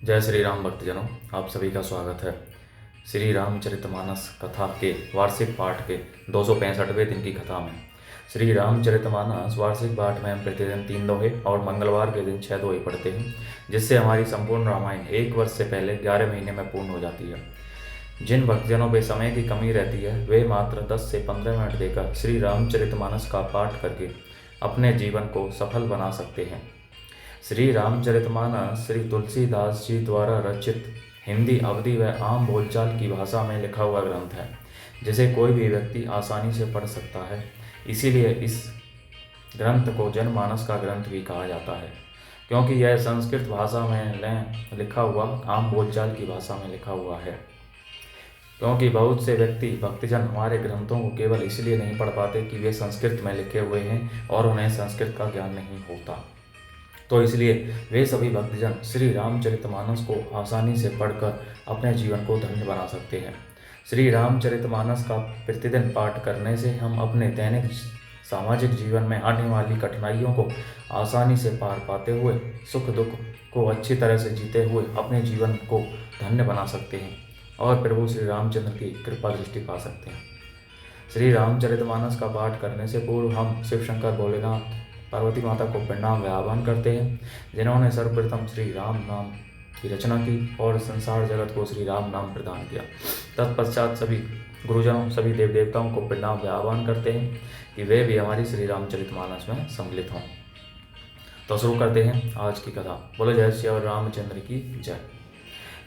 जय श्री राम भक्तजनों, आप सभी का स्वागत है। श्री रामचरितमानस कथा के वार्षिक पाठ के 265वें दिन की कथा में। श्री रामचरितमानस वार्षिक पाठ में हम प्रतिदिन 3 दोहे और मंगलवार के दिन 6 दोहे पढ़ते हैं, जिससे हमारी संपूर्ण रामायण 1 वर्ष से पहले 11 महीने में पूर्ण हो जाती है। जिन भक्तजनों पे समय की कमी रहती है वे मात्र 10 से 15 मिनट देकर श्री रामचरितमानस का पाठ करके अपने जीवन को सफल बना सकते हैं। श्री रामचरितमानस श्री तुलसीदास जी द्वारा रचित हिंदी, अवधी व आम बोलचाल की भाषा में लिखा हुआ ग्रंथ है, जिसे कोई भी व्यक्ति आसानी से पढ़ सकता है। इसीलिए इस ग्रंथ को जनमानस का ग्रंथ भी कहा जाता है, क्योंकि यह संस्कृत भाषा में लिखा हुआ आम बोलचाल की भाषा में लिखा हुआ है। क्योंकि बहुत से व्यक्ति भक्तजन हमारे ग्रंथों को केवल इसलिए नहीं पढ़ पाते कि वे संस्कृत में लिखे हुए हैं और उन्हें संस्कृत का ज्ञान नहीं होता, तो इसलिए वे सभी भक्तजन श्री रामचरितमानस को आसानी से पढ़कर अपने जीवन को धन्य बना सकते हैं। श्री रामचरितमानस का प्रतिदिन पाठ करने से हम अपने दैनिक सामाजिक जीवन में आने वाली कठिनाइयों को आसानी से पार पाते हुए सुख दुख को अच्छी तरह से जीते हुए अपने जीवन को धन्य बना सकते हैं और प्रभु श्री रामचंद्र की कृपा दृष्टि पा सकते हैं। श्री रामचरितमानस का पाठ करने से पूर्व हम शिव शंकर भोलेनाथ पार्वती माता को प्रणाम व आह्वान करते हैं, जिन्होंने सर्वप्रथम श्री राम नाम की रचना की और संसार जगत को श्री राम नाम प्रदान किया। तत्पश्चात सभी गुरुजनों, सभी देव देवताओं को प्रणाम व आह्वान करते हैं कि वे भी हमारी श्री रामचरितमानस में सम्मिलित हों। तो शुरू करते हैं आज की कथा। बोलो जय श्री रामचंद्र की जय।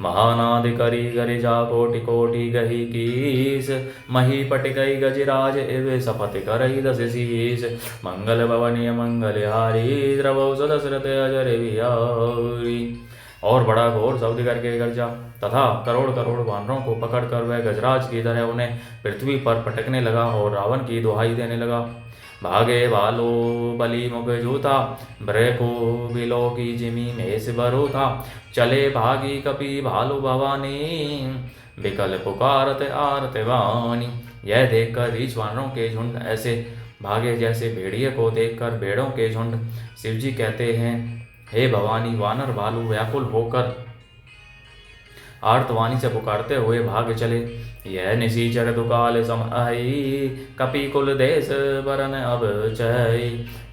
महानादि करी गरिजा कोटि कोटि गही कीस, मही पट गई गजराज एवे सपति करई दस शीस। मंगल भवनीय मंगल हारी, द्रवौ सदशरथ अजर बिहारी। और बड़ा घोर शब्द करके गर्जा तथा करोड़ करोड़ वानरों को पकड़कर वह गजराज की तरह उन्हें पृथ्वी पर पटकने लगा और रावण की दुहाई देने लगा। भागे भालो बली मुख जूता, ब्रेको बिलो की जिमी मेष बरो था। चले भागी कपि भालू भवानी, विकल पुकारत आरत वाणी। यह देखकर रीछ वानरों के झुंड ऐसे भागे जैसे भेड़िए को देखकर भेड़ों के झुंड। शिवजी कहते हैं, हे भवानी, वानर भालू व्याकुल होकर आर्तवाणी से पुकारते हुए भाग चले। यह निशीचर दुकाल सम आई, कपि कुल देश बरन अब चई।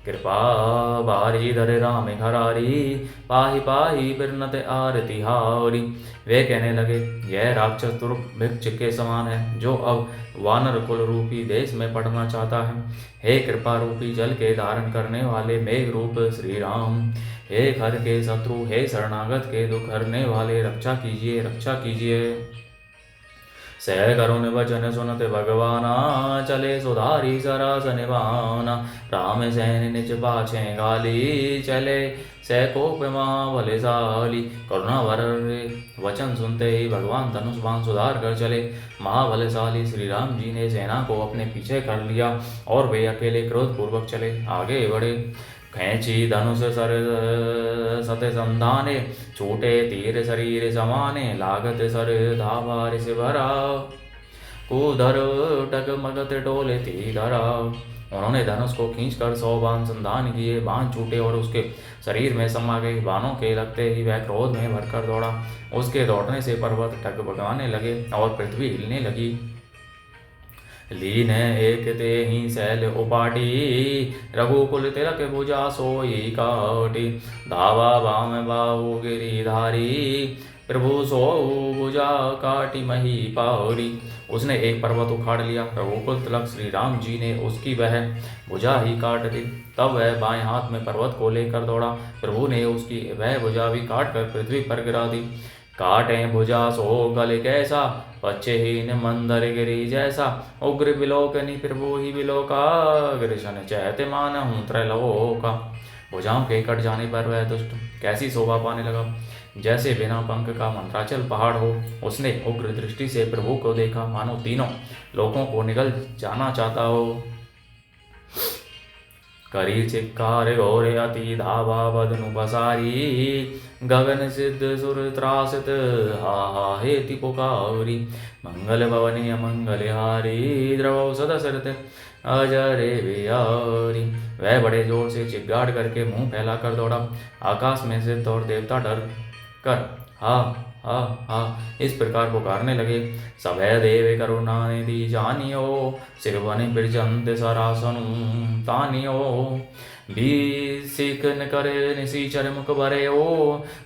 कृपा बारी धरे राम घरारी, पाही पाही बिरनत आरती हारी। वे कहने लगे, यह राक्षस दुर्भिक्ष के समान है, जो अब वानर कुल रूपी देश में पड़ना चाहता है। हे कृपा रूपी जल के धारण करने वाले मेघ रूप श्री राम, हे घर के शत्रु, हे शरणागत के दुख हरने वाले, रक्षा कीजिए, रक्षा कीजिए। सह करुण वचन सुनते भगवाना, चले सुधारी सरास निभाना। राम सैन निज पाछे गाली, चले सह कोप महाबलशाली। करुणा भर वचन सुनते ही भगवान धनुष बाण सुधार कर चले। महाबलशाली श्री राम जी ने सेना को अपने पीछे कर लिया और वे अकेले क्रोधपूर्वक चले आगे बढ़े। खैंची धनुष सर सत संधाने, छूटे तीर शरीर समाने। लागत सर धावा ऋष भरा, कूधर टक मगत डोले ती धरा। उन्होंने धनुष को खींचकर 100 बाण संधान किए। बाण छूटे और उसके शरीर में समा गए। बाणों के लगते ही वह क्रोध में भरकर दौड़ा। उसके दौड़ने से पर्वत टकबकाने लगे और पृथ्वी हिलने लगी। लीन एक ते ही शैल उपाटी, रघुकुल तिलक भुजा सोई काटी। धावा बाम बाहु गिरिधारी, प्रभु सो भुजा काटी मही पारी। उसने एक पर्वत उखाड़ लिया। रघुकुल तिलक श्री राम जी ने उसकी वह भुजा ही काट दी। तब वह बाएं हाथ में पर्वत को लेकर दौड़ा। प्रभु ने उसकी वह भुजा भी काट कर पृथ्वी पर गिरा दी। काटे भुजा सो गल कैसा, पच्चहीन मंदर गिरी जैसा। उग्र विलोकनी प्रभु ही विलोका, कृष्ण चैत्य मानहु त्रैलोका। भुजाओं के कट जाने पर वह दुष्ट कैसी शोभा पाने लगा, जैसे बिना पंख का मंदराचल पहाड़ हो। उसने उग्र दृष्टि से प्रभु को देखा, मानो तीनों लोगों को निगल जाना चाहता हो। करी चिक्कार घोर अति धावा बदनु बसारी, गगन सिद्ध सुर त्रासित हा हा हेति पुकारी। मंगल भवनीय मंगल हारी, द्रवौ सदशरथ अजरे बिहारी। वह बड़े जोर से चिल्लाड़ करके मुंह फैला कर दौड़ा। आकाश में सिद्ध और देवता डर कर हा हा हा इस प्रकार पुकारने लगे। सभय देव करुणा निधि जानियो, सिरवनि बिरजंत सरासनु तानियो। भीषिकन करे निशिचर मुख भरेओ,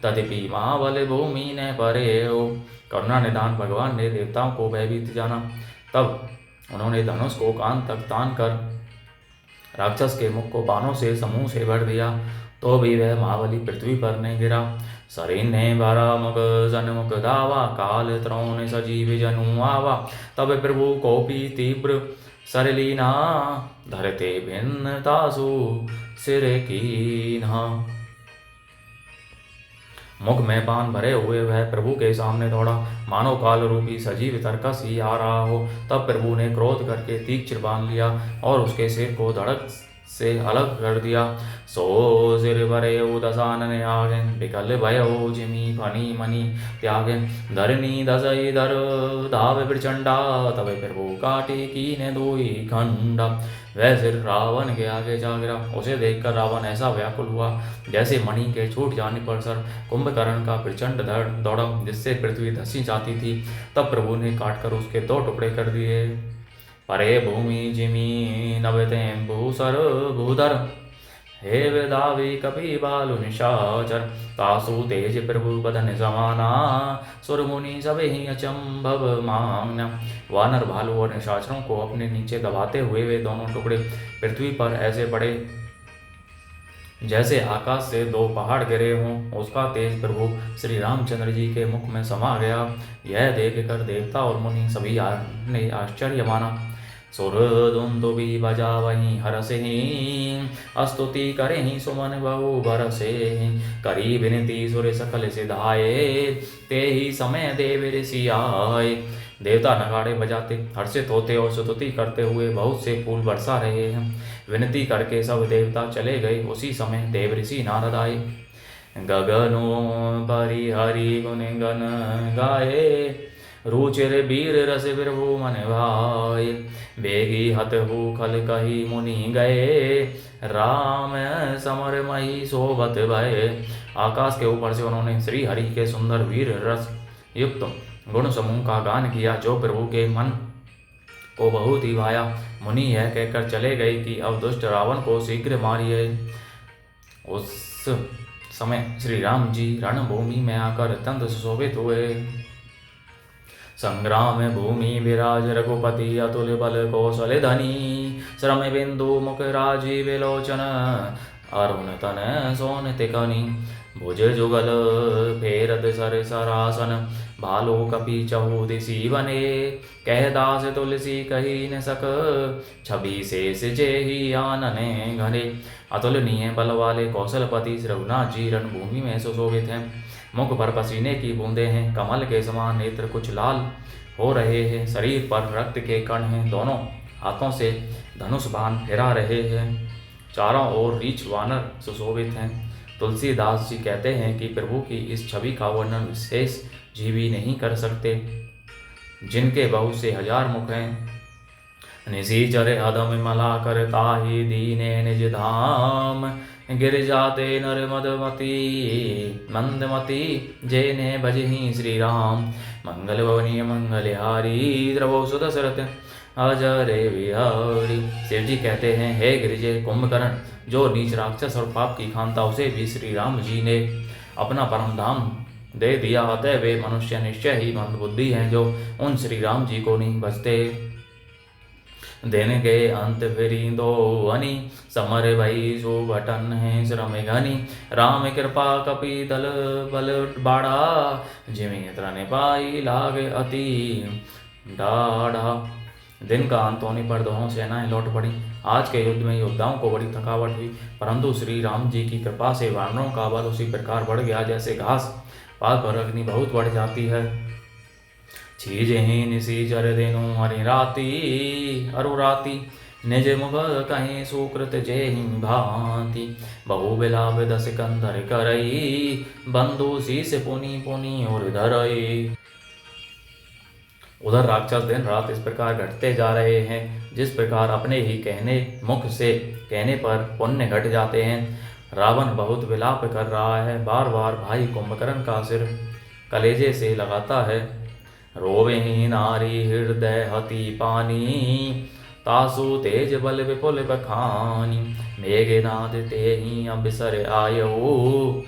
तदपि महाबल भूमि न परेओ। करुणा निधान भगवान ने देवताओं को भयभीत जाना। तब उन्होंने धनुष को कान तक तान कर राक्षस के मुख को बाणों से समूह से भर दिया, तो भी वह महाबली पृथ्वी पर नहीं गिरा। सरिन्हे भरा मुख सन्मुख धावा, काल त्रोण सजीव जनु आवा। तब प्रभु कोपी तीव्र सरलीना, धरते भिन्नतासु सिर कीन्हा। मुख में पान भरे हुए वह प्रभु के सामने दौड़ा, मानो काल रूपी सजीव तरकस ही आ रहा हो। तब प्रभु ने क्रोध करके तीक्ष्ण बांध लिया और उसके सिर को धड़क से अलग कर दिया। सो सिर भरे दशानन आगे, विकल भयो जिमी फनी मनी त्यागे। धरनी दसई धर धावे प्रचंडा, तब प्रभु काटे कीने दोई खंडा। वह सिर रावण के आगे जा गिरा। उसे देखकर रावण ऐसा व्याकुल हुआ जैसे मणि के छूट जाने पर सर कुंभकर्ण का प्रचंड दौड़ा, जिससे पृथ्वी धसी जाती थी। तब प्रभु ने काटकर उसके 2 टुकड़े कर दिए। परे भूमि जिमी नभते भूसर भूधर, हे वेदावी कपि बालु निशाचर। तासु तेज प्रभु बदन समाना, सुर मुनि सब ही अचंभव मान्या। वानर भालू और निशाचरों को अपने नीचे दबाते हुए वे दोनों टुकड़े पृथ्वी पर ऐसे पड़े जैसे आकाश से 2 पहाड़ गिरे हों। उसका तेज प्रभु श्री रामचंद्र जी के मुख में समा गया। यह देख कर देवता और मुनि सभी ने आश्चर्य माना। सुर दुंदुभि बजावहीं हरसिहीं, स्तुति करहीं सुमन बहु बरसे। करी विनती सुर सकल सिधाए, ते ही समय देव ऋषि आए। देवता नगाड़े बजाते हर्षित होते और स्तुति करते हुए बहुत से फूल बरसा रहे हैं। विनती करके सब देवता चले गए। उसी समय देव ऋषि नारद आए। गगनो परि हरि गुण गण गाए, रुचिर वीर रस प्रभु मन भाए। बेगी हत हु खल कही मुनि गए, राम समर मही शोभत भय। आकाश के ऊपर से उन्होंने श्री हरि के सुंदर वीर रस युक्त गुण समूह का गान किया, जो प्रभु के मन को बहुत ही भाया। मुनि यह कहकर चले गए कि अब दुष्ट रावण को शीघ्र मारिए। उस समय श्री राम जी रणभूमि में आकर अत्यंत सुशोभित हुए। संग्राम भूमि विराज रघुपति, अतुल बल कौशल धनी। श्रम बिंदु मुख राजीव लोचन, अरुण तन सोन तिकनी। भुज जुगल फेरद सर सरासन, भालो कपि चहु दिशि बने। कह दास तुलसी कही न सक, छवि शेष जेहि आनने घने। अतुलनीय बल वाले कौशलपति रघुनाथ जी रणभूमि में सुशोभित हैं। मुख पर पसीने की बूंदें हैं, कमल के समान नेत्र कुछ लाल हो रहे हैं। शरीर पर रक्त के कण हैं, दोनों हाथों से धनुष बाण फिरा रहे हैं। चारों ओर रीछ वानर सुशोभित हैं। तुलसीदास जी कहते हैं कि प्रभु की इस छवि का वर्णन विशेष जीवी नहीं कर सकते, जिनके बहुत से 1000 मुख हैं। निशिचर अधम मला कर ताहि दीने निज धाम, गिर जाते नर मदमती मंदमती, जेने भजहि श्री राम। मंगल भवनीय मंगलहारी, द्रवो सुदशरथ अजरे विहारी। शिव जी कहते हैं, हे गिरिजे कुंभकर्ण, जो नीच राक्षस और पाप की खानता उसे भी श्री राम जी ने अपना परम धाम दे दिया। अतः वे मनुष्य निश्चय ही मंदबुद्धि हैं, जो उन श्री राम जी को नहीं बचते। दिन के अंत फिरी दो अनी, समर भई सुभटन है श्रम घनी। राम कृपा कपि दल बल बाड़ा, जिमि त्रन पाई लाग अति डाढ़ा। दिन का अंत होने पर दोनों सेनाएं लौट पड़ी। आज के युद्ध में योद्धाओं को बड़ी थकावट हुई, परंतु श्री राम जी की कृपा से वानरों का बल उसी प्रकार बढ़ गया जैसे घास पाकर अग्नि बहुत बढ़ जाती है। छीजहि निशिचर दिनु हरिराती, अरुराती निज मुख कहीं सुकृत जेहि भांति। बहु बिलाप 10 कंधर करई, बंधु शीस पुनि पुनि और धरई। उधर राक्षस दिन रात इस प्रकार घटते जा रहे हैं, जिस प्रकार अपने ही मुख से कहने पर पुण्य घट जाते हैं, रावण बहुत विलाप कर रहा है, बार बार भाई कुंभकर्ण का सिर कलेजे से लगाता है। रोवेहि नारी हृदय हति पानी, तासु तेज बल विपुल बखानी। मेघनाद तेहि अवसर आयो,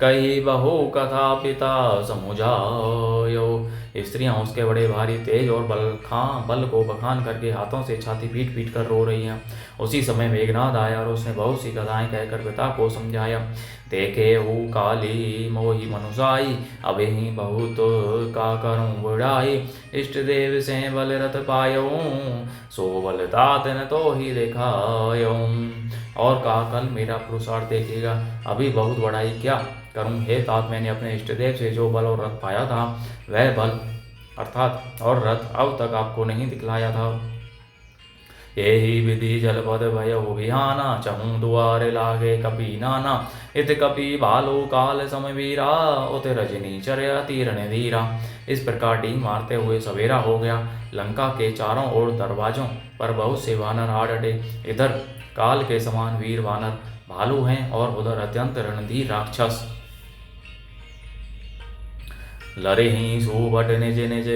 कही बहु कथा पिता समुझायो। स्त्रियां उसके बड़े भारी तेज और बल को बखान करके हाथों से छाती पीट पीट कर रो रही हैं। उसी समय मेघनाद आया और उसने बहुत सी कथाएं कहकर पिता को समझाया। देखे हु काली मोहि मनुसाई, अबे ही बहुत का करूं बुढ़ाई। इष्ट देव से बल रथ पायो, सो बल तात न तो ही दिखायो। और कहा कल मेरा पुरुषार्थ देखिएगा, अभी बहुत बड़ाई क्या करूं हे तात। मैंने अपने इष्ट देव से जो बल और रथ पाया था, वह बल अर्थात और रथ अब तक आपको नहीं दिखलाया था। यही विधि जलपद भयो विहाना, चहूँ दुआरे लागे कपि नाना। इत कपि भालु काल समवीरा, उत रजनी चर्या तीरण धीरा। इस प्रकार डींग मारते हुए सवेरा हो गया। लंका के चारों ओर दरवाजों पर बहुत से वानर आ डटे। इधर काल के समान वीर वानर भालू हैं और उधर अत्यंत रणधीर राक्षस। लरे ही सुबट निज निज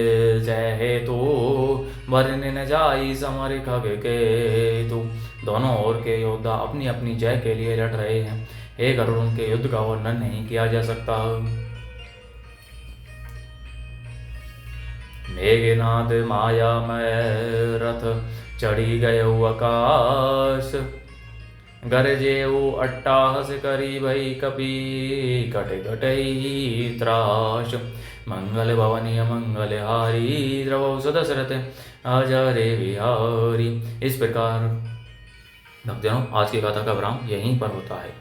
जय हेतु, वरन न जाई समर खग के तु। दोनों ओर के योद्धा अपनी अपनी जय के लिए लड़ रहे हैं। हे गरुड़, उनके युद्ध का वर्णन नहीं किया जा सकता। मेघनाद माया में रथ चढ़ी गए आकाश, गरजेऊ अट्टाहस करी भई कपि कट कटई त्राश। मंगल भवनीय मंगल हारी, द्रवौ सदशरथ अजरे विहारी। इस प्रकार भक्तजनों, आज की कथा का विराम यहीं पर होता है।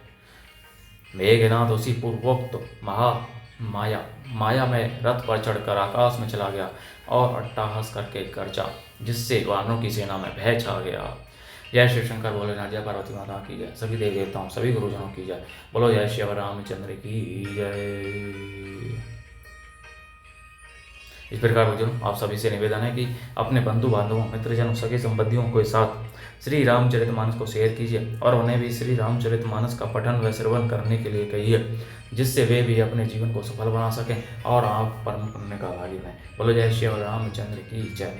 मेघनाद उसी पूर्वोक्त माया में रथ पर चढ़कर आकाश में चला गया और अट्टाहस करके गरजा, जिससे वानरों की सेना में भय छा गया। जय श्री शंकर भोलेनाथ, जय पार्वती माता की जय, सभी देवी देवताओं सभी गुरुजनों की जय। बोलो जय श्री रामचंद्र की जय। इस प्रकार भक्तजनों, आप सभी से निवेदन है कि अपने बंधु बांधवों, मित्रजनों, सगे संबंधियों के साथ श्री रामचरितमानस को शेयर कीजिए और उन्हें भी श्री रामचरितमानस का पठन व श्रवण करने के लिए कहिए, जिससे वे भी अपने जीवन को सफल बना सकें और आप परम पुण्य का भागी बने। बोलो जय श्री रामचंद्र की जय।